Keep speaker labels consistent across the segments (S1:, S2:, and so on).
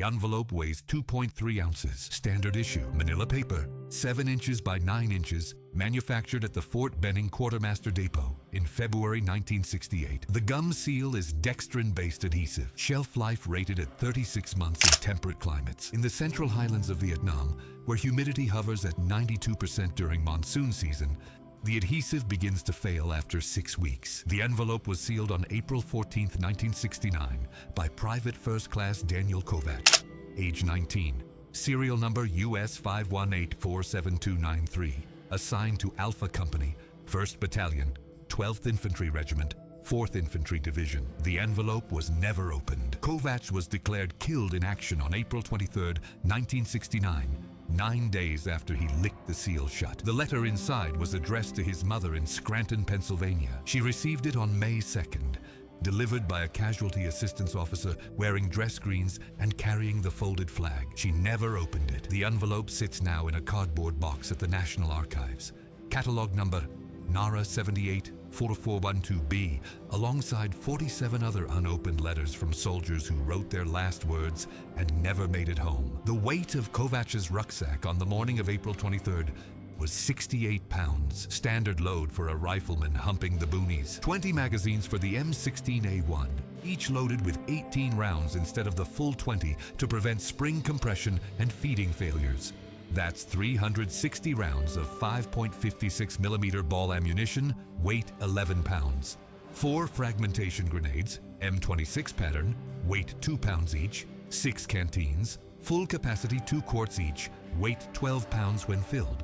S1: The envelope weighs 2.3 ounces. Standard issue, manila paper, 7 inches by 9 inches, manufactured at the Fort Benning Quartermaster Depot in February 1968. The gum seal is dextrin-based adhesive. Shelf life rated at 36 months in temperate climates. In the central highlands of Vietnam, where humidity hovers at 92% during monsoon season, the adhesive begins to fail after 6 weeks. The envelope was sealed on April 14, 1969 by Private First Class Daniel Kovach, age 19, serial number US 518-47293, assigned to Alpha Company, 1st Battalion, 12th Infantry Regiment, 4th Infantry Division. The envelope was never opened. Kovach was declared killed in action on April 23, 1969, 9 days after he licked the seal shut. The letter inside was addressed to his mother in Scranton, Pennsylvania. She received it on May 2nd, delivered by a casualty assistance officer wearing dress greens and carrying the folded flag. She never opened it. The envelope sits now in a cardboard box at the National Archives. Catalog number NARA 784412B, alongside 47 other unopened letters from soldiers who wrote their last words and never made it home. The weight of Kovach's rucksack on the morning of April 23rd was 68 pounds, standard load for a rifleman humping the boonies. 20 magazines for the M16A1, each loaded with 18 rounds instead of the full 20 to prevent spring compression and feeding failures. That's 360 rounds of 5.56 millimeter ball ammunition, weight 11 pounds. 4 fragmentation grenades, M26 pattern, weight 2 pounds each. 6 canteens, full capacity 2 quarts each, weight 12 pounds when filled.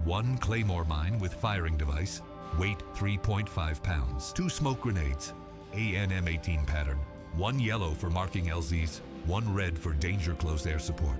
S1: 1 claymore mine with firing device, weight 3.5 pounds. 2 smoke grenades, AN-M18 pattern, 1 yellow for marking LZs, 1 red for danger close air support.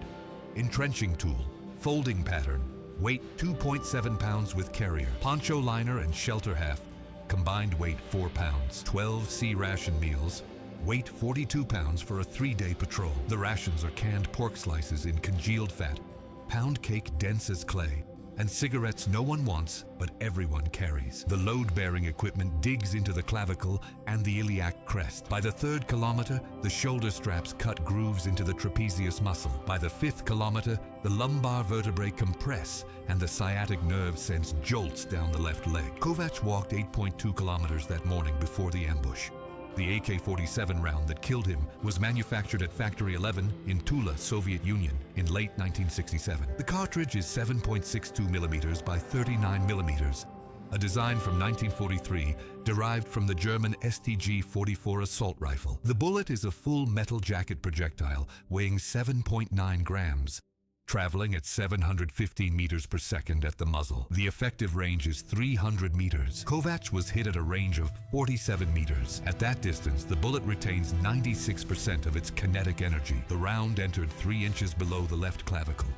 S1: Entrenching tool, folding pattern, weight 2.7 pounds with carrier. Poncho liner and shelter half, combined weight 4 pounds. 12 sea ration meals, weight 42 pounds for a 3-day patrol. The rations are canned pork slices in congealed fat, pound cake dense as clay, and cigarettes no one wants, but everyone carries. The load-bearing equipment digs into the clavicle and the iliac crest. By the 3rd kilometer, the shoulder straps cut grooves into the trapezius muscle. By the 5th kilometer, the lumbar vertebrae compress and the sciatic nerve sends jolts down the left leg. Kovach walked 8.2 kilometers that morning before the ambush. The AK-47 round that killed him was manufactured at Factory 11 in Tula, Soviet Union in late 1967. The cartridge is 7.62 millimeters by 39 millimeters, a design from 1943 derived from the German STG-44 assault rifle. The bullet is a full metal jacket projectile weighing 7.9 grams, traveling at 715 meters per second at the muzzle. The effective range is 300 meters. Kovach was hit at a range of 47 meters. At that distance, the bullet retains 96% of its kinetic energy. The round entered 3 inches below the left clavicle,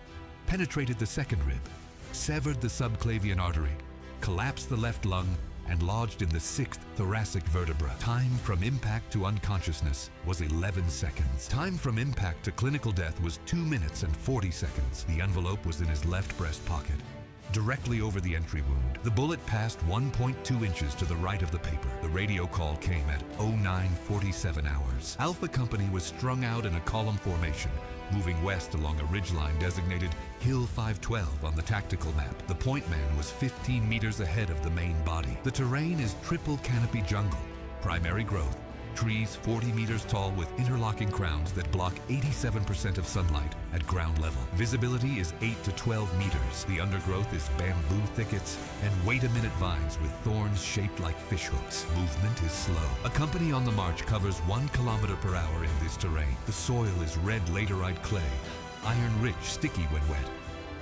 S1: penetrated the second rib, severed the subclavian artery, collapsed the left lung, and lodged in the 6th thoracic vertebra. Time from impact to unconsciousness was 11 seconds. Time from impact to clinical death was 2 minutes and 40 seconds. The envelope was in his left breast pocket, directly over the entry wound. The bullet passed 1.2 inches to the right of the paper. The radio call came at 09:47 hours. Alpha Company was strung out in a column formation, moving west along a ridgeline designated Hill 512 on the tactical map. The point man was 15 meters ahead of the main body. The terrain is triple canopy jungle, primary growth, trees 40 meters tall with interlocking crowns that block 87% of sunlight at ground level. Visibility is 8 to 12 meters. The undergrowth is bamboo thickets and wait-a-minute vines with thorns shaped like fishhooks. Movement is slow. A company on the march covers 1 kilometer per hour in this terrain. The soil is red laterite clay, iron-rich, sticky when wet,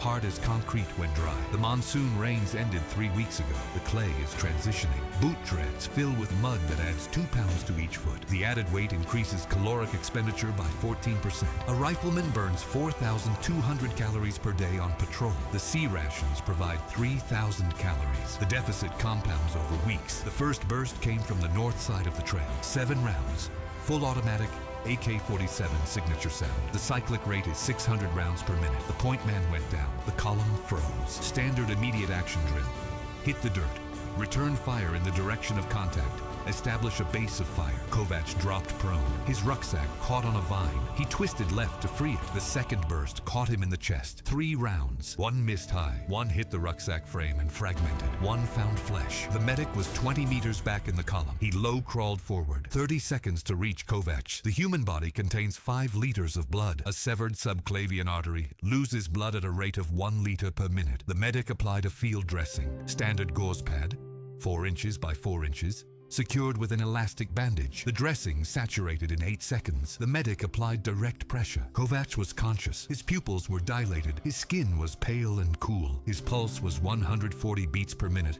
S1: hard as concrete when dry. The monsoon rains ended 3 weeks ago. The clay is transitioning. Boot treads fill with mud that adds 2 pounds to each foot. The added weight increases caloric expenditure by 14%. A rifleman burns 4,200 calories per day on patrol. The sea rations provide 3,000 calories. The deficit compounds over weeks. The first burst came from the north side of the trail. 7 rounds, full automatic, AK-47 signature sound. The cyclic rate is 600 rounds per minute. The point man went down. The column froze. Standard immediate action drill. Hit the dirt. Return fire in the direction of contact. establish a base of fire. Kovac dropped prone. His rucksack caught on a vine. He twisted left to free it. The second burst caught him in the chest. 3 rounds. One missed high. One hit the rucksack frame and fragmented. One found flesh. The medic was 20 meters back in the column. He low crawled forward. 30 seconds to reach Kovac. The human body contains 5 liters of blood. A severed subclavian artery loses blood at a rate of 1 liter per minute. The medic applied a field dressing. Standard gauze pad, 4 inches by 4 inches, secured with an elastic bandage. The dressing saturated in 8 seconds. The medic applied direct pressure. Kovac was conscious. His pupils were dilated. His skin was pale and cool. His pulse was 140 beats per minute.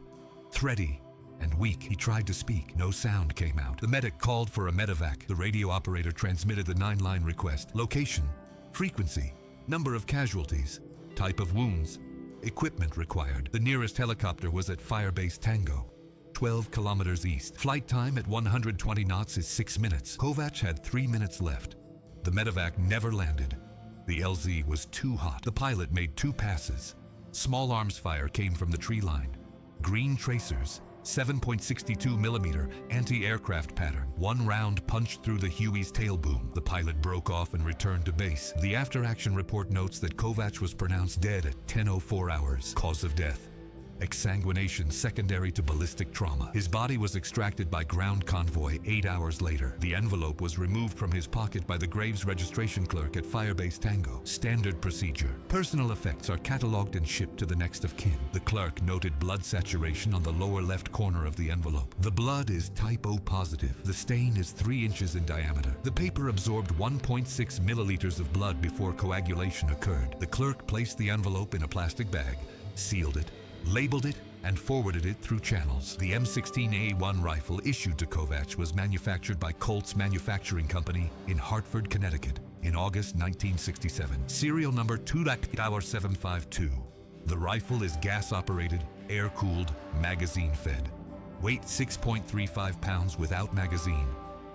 S1: Thready and weak. He tried to speak. No sound came out. The medic called for a medevac. The radio operator transmitted the 9-line request. Location, frequency, number of casualties, type of wounds, equipment required. The nearest helicopter was at Firebase Tango, 12 kilometers east. Flight time at 120 knots is 6 minutes. Kovac had 3 minutes left. The medevac never landed. The LZ was too hot. The pilot made 2 passes. Small arms fire came from the tree line. Green tracers, 7.62 millimeter anti-aircraft pattern. 1 round punched through the Huey's tail boom. The pilot broke off and returned to base. The after-action report notes that Kovac was pronounced dead at 10:04 hours. Cause of death: exsanguination secondary to ballistic trauma. His body was extracted by ground convoy 8 hours later. The envelope was removed from his pocket by the Graves registration clerk at Firebase Tango. Standard procedure. Personal effects are catalogued and shipped to the next of kin. The clerk noted blood saturation on the lower left corner of the envelope. The blood is type O positive. The stain is 3 inches in diameter. The paper absorbed 1.6 milliliters of blood before coagulation occurred. The clerk placed the envelope in a plastic bag, sealed it, labeled it, and forwarded it through channels. The M16A1 rifle issued to Kovac was manufactured by Colt's Manufacturing Company in Hartford, Connecticut in August 1967. Serial number 2-752. The rifle is gas-operated, air-cooled, magazine-fed. Weight 6.35 pounds without magazine.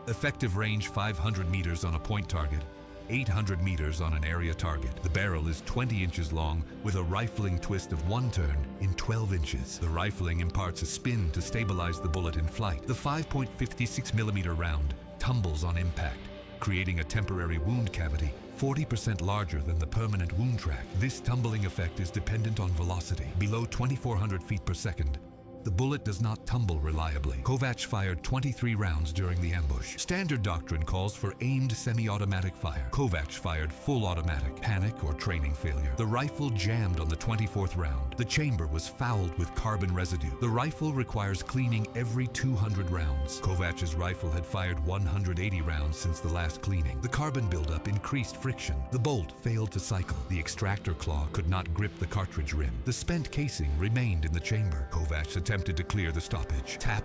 S1: Effective range 500 meters on a point target, 800 meters on an area target. The barrel is 20 inches long with a rifling twist of 1 turn in 12 inches. The rifling imparts a spin to stabilize the bullet in flight. The 5.56 millimeter round tumbles on impact, creating a temporary wound cavity 40% larger than the permanent wound track. This tumbling effect is dependent on velocity. Below 2,400 feet per second, the bullet does not tumble reliably. Kovac fired 23 rounds during the ambush. Standard doctrine calls for aimed semi-automatic fire. Kovac fired full automatic. Panic or training failure. The rifle jammed on the 24th round. The chamber was fouled with carbon residue. The rifle requires cleaning every 200 rounds. Kovac's rifle had fired 180 rounds since the last cleaning. The carbon buildup increased friction. The bolt failed to cycle. The extractor claw could not grip the cartridge rim. The spent casing remained in the chamber. Kovac attempted to clear the stoppage. Tap,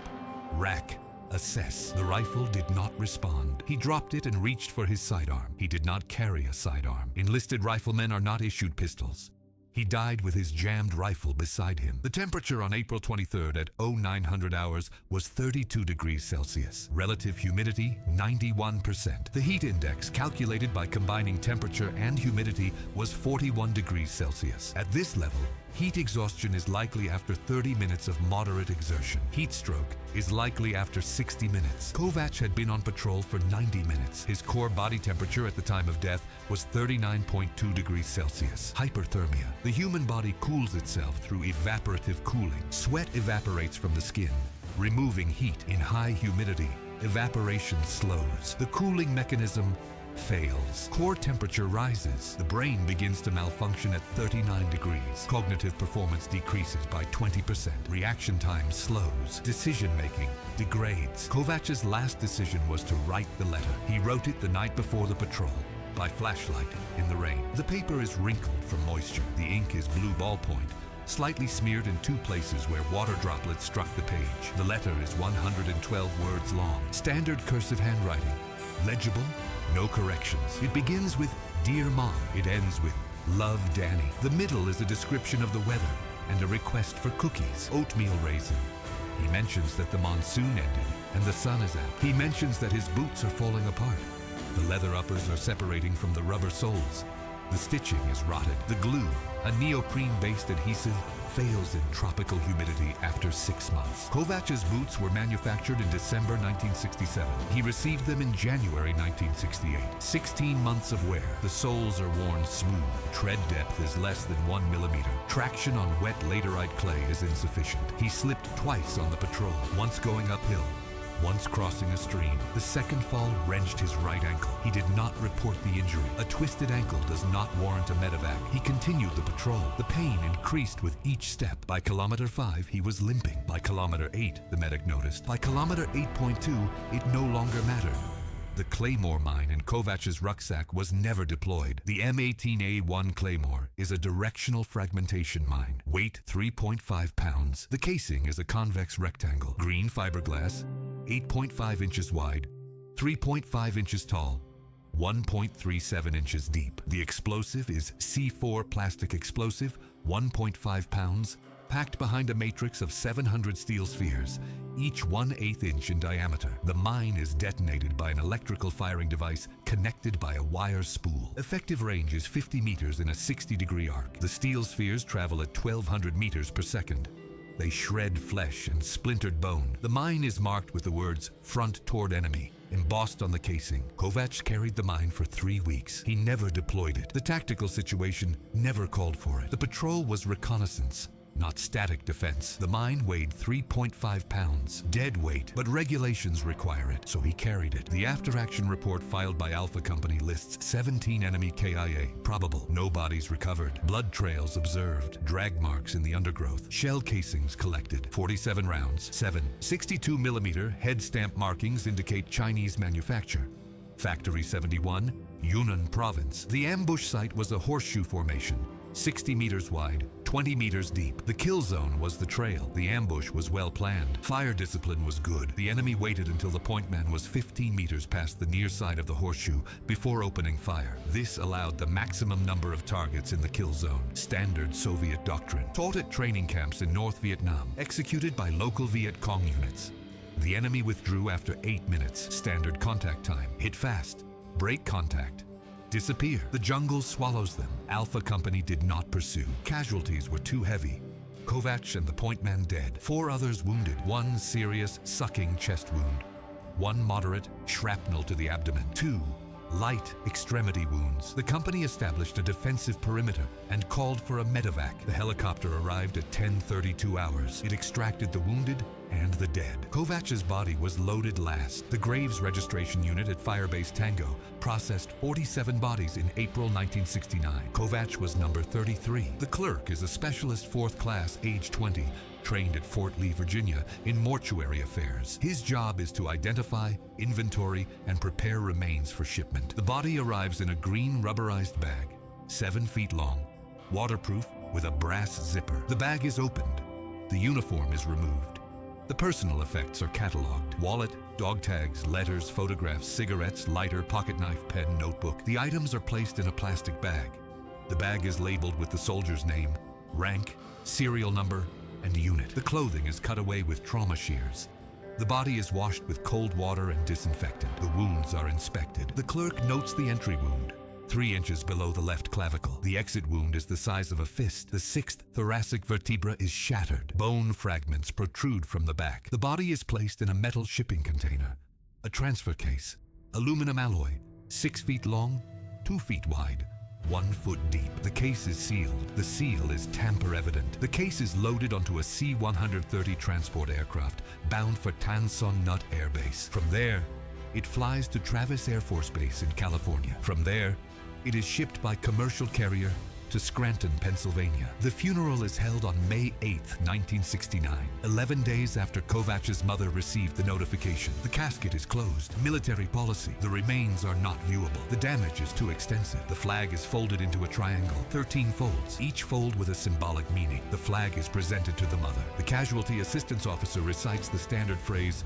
S1: rack, assess. The rifle did not respond. He dropped it and reached for his sidearm. He did not carry a sidearm. Enlisted riflemen are not issued pistols. He died with his jammed rifle beside him. The temperature on April 23rd at 0900 hours was 32 degrees Celsius. Relative humidity, 91%. The heat index, calculated by combining temperature and humidity, was 41 degrees Celsius. At this level, heat exhaustion is likely after 30 minutes of moderate exertion. Heat stroke is likely after 60 minutes. Kovac had been on patrol for 90 minutes. His core body temperature at the time of death was 39.2 degrees Celsius. Hyperthermia. The human body cools itself through evaporative cooling. Sweat evaporates from the skin, removing heat. In high humidity, evaporation slows. The cooling mechanism fails. Core temperature rises. The brain begins to malfunction at 39 degrees. Cognitive performance decreases by 20%. Reaction time slows. Decision-making degrades. Kovac's last decision was to write the letter. He wrote it the night before the patrol, by flashlight, in the rain. The paper is wrinkled from moisture. The ink is blue ballpoint, slightly smeared in 2 places where water droplets struck the page. The letter is 112 words long. Standard cursive handwriting. Legible, no corrections. It begins with Dear Mom. It ends with Love, Danny. The middle is a description of the weather and a request for cookies. Oatmeal raisin. He mentions that the monsoon ended and the sun is out. He mentions that his boots are falling apart. The leather uppers are separating from the rubber soles. The stitching is rotted. The glue, a neoprene-based adhesive, fails in tropical humidity after 6 months. Kovach's boots were manufactured in December 1967. He received them in January 1968. 16 months of wear. The soles are worn smooth. Tread depth is less than 1 millimeter. Traction on wet laterite clay is insufficient. He slipped twice on the patrol, once going uphill, once crossing a stream. The second fall wrenched his right ankle. He did not report the injury. A twisted ankle does not warrant a medevac. He continued the patrol. The pain increased with each step. By kilometer 5, he was limping. By kilometer 8, the medic noticed. By kilometer 8.2, it no longer mattered. The Claymore mine in Kovach's rucksack was never deployed. The M18A1 Claymore is a directional fragmentation mine. Weight 3.5 pounds. The casing is a convex rectangle. Green fiberglass, 8.5 inches wide, 3.5 inches tall, 1.37 inches deep. The explosive is C4 plastic explosive, 1.5 pounds, packed behind a matrix of 700 steel spheres, each 1/8 inch in diameter. The mine is detonated by an electrical firing device connected by a wire spool. Effective range is 50 meters in a 60-degree arc. The steel spheres travel at 1,200 meters per second. They shred flesh and splintered bone. The mine is marked with the words, "Front toward enemy," embossed on the casing. Kovach carried the mine for 3 weeks. He never deployed it. The tactical situation never called for it. The patrol was reconnaissance, not static defense. The mine weighed 3.5 pounds, dead weight, but regulations require it, so he carried it. The after-action report filed by Alpha Company lists 17 enemy KIA, probable, no bodies recovered, blood trails observed, drag marks in the undergrowth, shell casings collected, 47 rounds, 7 62mm head stamp markings indicate Chinese manufacture. Factory 71, Yunnan Province. The ambush site was a horseshoe formation, 60 meters wide, 20 meters deep. The kill zone was the trail. The ambush was well planned. Fire discipline was good. The enemy waited until the point man was 15 meters past the near side of the horseshoe before opening fire. This allowed the maximum number of targets in the kill zone. Standard Soviet doctrine. Taught at training camps in North Vietnam. Executed by local Viet Cong units. The enemy withdrew after 8 minutes. Standard contact time. Hit fast. Break contact. Disappear. The jungle swallows them. Alpha Company did not pursue. Casualties were too heavy. Kovach and the point man dead. 4 others wounded. 1 serious sucking chest wound. 1 moderate shrapnel to the abdomen. 2 light extremity wounds. The company established a defensive perimeter and called for a medevac. The helicopter arrived at 10:32 hours. It extracted the wounded and the dead. Kovach's body was loaded last. The Graves Registration Unit at Firebase Tango processed 47 bodies in April 1969. Kovach was number 33. The clerk is a specialist 4th class, age 20, trained at Fort Lee, Virginia, in mortuary affairs. His job is to identify, inventory, and prepare remains for shipment. The body arrives in a green rubberized bag, 7 feet long, waterproof with a brass zipper. The bag is opened. The uniform is removed. The personal effects are cataloged. Wallet, dog tags, letters, photographs, cigarettes, lighter, pocket knife, pen, notebook. The items are placed in a plastic bag. The bag is labeled with the soldier's name, rank, serial number, and unit. The clothing is cut away with trauma shears. The body is washed with cold water and disinfectant. The wounds are inspected. The clerk notes the entry wound, 3 inches below the left clavicle. The exit wound is the size of a fist. The 6th thoracic vertebra is shattered. Bone fragments protrude from the back. The body is placed in a metal shipping container. A transfer case, aluminum alloy, 6 feet long, 2 feet wide, 1 foot deep. The case is sealed. The seal is tamper evident. The case is loaded onto a C-130 transport aircraft bound for Tan Son Nhut Air Base. From there, it flies to Travis Air Force Base in California. From there, it is shipped by commercial carrier to Scranton, Pennsylvania. The funeral is held on May 8, 1969, 11 days after Kovach's mother received the notification. The casket is closed. Military policy. The remains are not viewable. The damage is too extensive. The flag is folded into a triangle, 13 folds, each fold with a symbolic meaning. The flag is presented to the mother. The casualty assistance officer recites the standard phrase,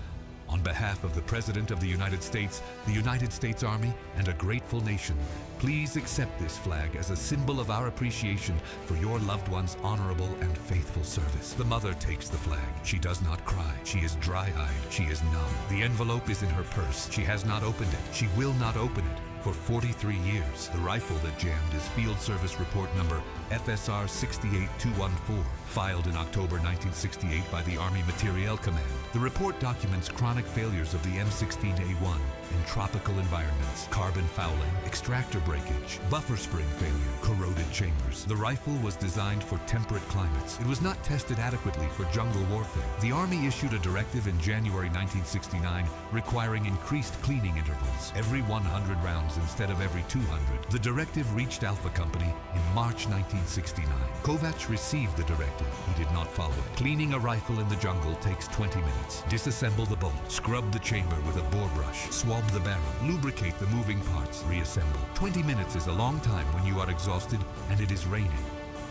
S1: "On behalf of the President of the United States Army, and a grateful nation, please accept this flag as a symbol of our appreciation for your loved one's honorable and faithful service." The mother takes the flag. She does not cry. She is dry-eyed. She is numb. The envelope is in her purse. She has not opened it. She will not open it. For 43 years, the rifle that jammed is Field Service Report number FSR 68214, filed in October 1968 by the Army Materiel Command. The report documents chronic failures of the M16A1 in tropical environments, carbon fouling, extractor breakage, buffer spring failure, corroded chambers. The rifle was designed for temperate climates. It was not tested adequately for jungle warfare. The Army issued a directive in January 1969 requiring increased cleaning intervals, every 100 rounds instead of every 200. The directive reached Alpha Company in March 1969. Kovacs received the directive. He did not follow it. Cleaning a rifle in the jungle takes 20 minutes. Disassemble the bolt, scrub the chamber with a bore brush, swab the barrel, lubricate the moving parts, reassemble. 20 minutes is a long time when you are exhausted and it is raining,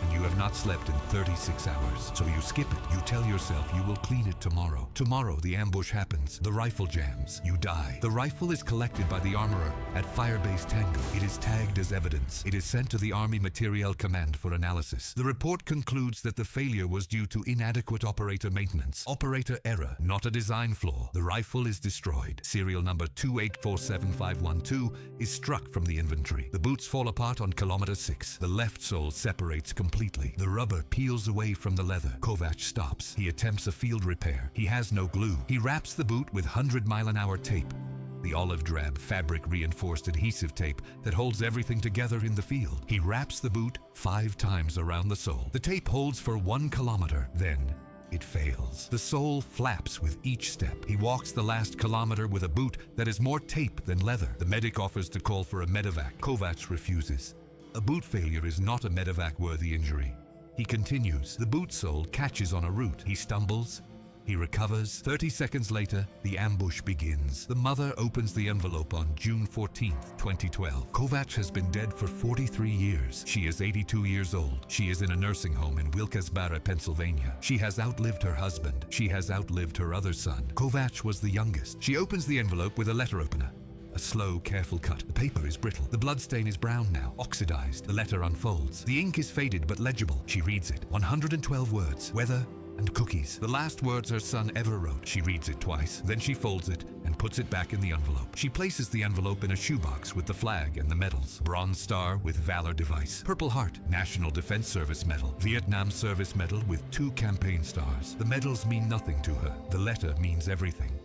S1: and you have not slept in 36 hours. So you skip it. You tell yourself you will clean it tomorrow. Tomorrow the ambush happens. The rifle jams. You die. The rifle is collected by the armorer at Firebase Tango. It is tagged as evidence. It is sent to the Army Materiel Command for analysis. The report concludes that the failure was due to inadequate operator maintenance. Operator error, not a design flaw. The rifle is destroyed. Serial number 2847512 is struck from the inventory. The boots fall apart on kilometer 6. The left sole separates completely. The rubber peels away from the leather. Kovacs stops. He attempts a field repair. He has no glue. He wraps the boot with 100-mile-an-hour tape, the olive drab fabric reinforced adhesive tape that holds everything together in the field. He wraps the boot 5 times around the sole. The tape holds for 1 kilometer. Then it fails. The sole flaps with each step. He walks the last kilometer with a boot that is more tape than leather. The medic offers to call for a medevac. Kovacs refuses. A boot failure is not a medevac-worthy injury. He continues. The boot sole catches on a root. He stumbles. He recovers. 30 seconds later, the ambush begins. The mother opens the envelope on June 14, 2012. Kovacs has been dead for 43 years. She is 82 years old. She is in a nursing home in Wilkes-Barre, Pennsylvania. She has outlived her husband. She has outlived her other son. Kovacs was the youngest. She opens the envelope with a letter opener. A slow, careful cut. The paper is brittle. The bloodstain is brown now, oxidized. The letter unfolds. The ink is faded but legible. She reads it. 112 words. Weather and cookies. The last words her son ever wrote. She reads it twice. Then she folds it and puts it back in the envelope. She places the envelope in a shoebox with the flag and the medals. Bronze Star with Valor Device. Purple Heart, National Defense Service Medal. Vietnam Service Medal with 2 campaign stars. The medals mean nothing to her. The letter means everything.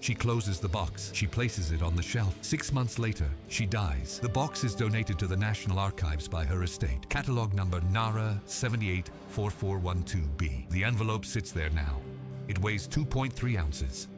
S1: She closes the box. She places it on the shelf. 6 months later, she dies. The box is donated to the National Archives by her estate. Catalog number NARA 784412B. The envelope sits there now. It weighs 2.3 ounces.